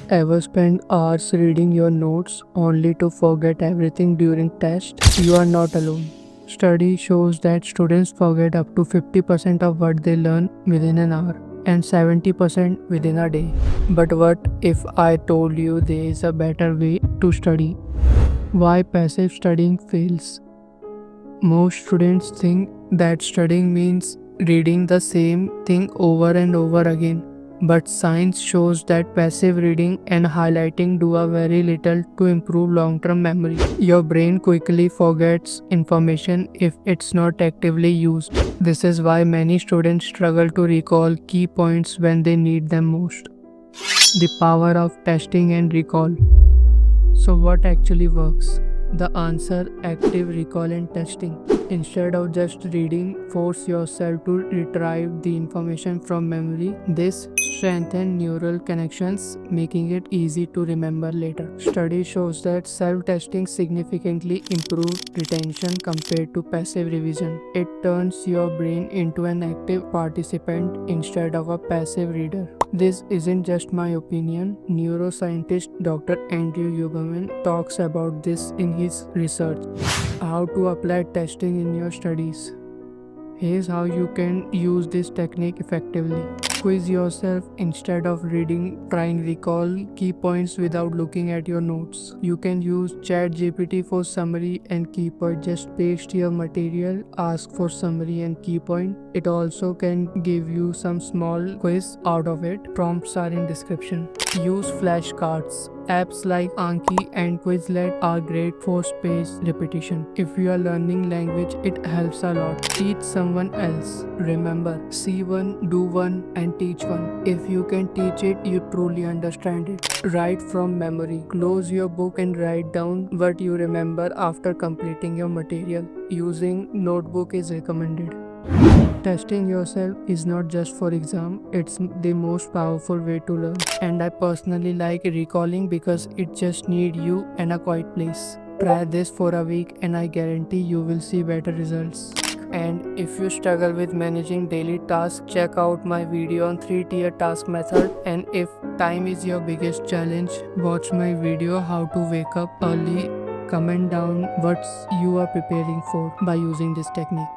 Ever spend hours reading your notes only to forget everything during test? You are not alone. Study shows that students forget up to 50% of what they learn within an hour and 70% within a day. But what if I told you there is a better way to study? Why passive studying fails? Most students think that studying means reading the same thing over and over again. But science shows that passive reading and highlighting do a very little to improve long term memory. Your brain quickly forgets information if it's not actively used. This is why many students struggle to recall key points when they need them most. The power of testing and recall. So, what actually works? The answer: active recall and testing. Instead of just reading, force yourself to retrieve the information from memory. This strengthens neural connections, making it easy to remember later. Study shows that self-testing significantly improves retention compared to passive revision. It turns your brain into an active participant instead of a passive reader. This isn't just my opinion. Neuroscientist Dr. Andrew Huberman talks about this in his research. How to apply testing in your studies. Here's how you can use this technique effectively. Quiz yourself instead of reading. Try and recall key points without looking at your notes. You can use ChatGPT for summary and key point. Just paste your material, ask for summary and key point. It also can give you some small quiz out of it. Prompts are in description. Use flashcards. Apps like Anki and Quizlet are great for spaced repetition. If you are learning language, it helps a lot. Teach someone else. Remember, see one, do one, and teach one. If you can teach it, you truly understand it. Write from memory. Close your book and write down what you remember after completing your material. Using notebook is recommended. Testing yourself is not just for exam, it's the most powerful way to learn. And I personally like recalling because it just need you and a quiet place. Try this for a week and I guarantee you will see better results. And if you struggle with managing daily tasks, check out my video on 3-tier task method. And if time is your biggest challenge, watch my video how to wake up early. Comment down what you are preparing for by using this technique.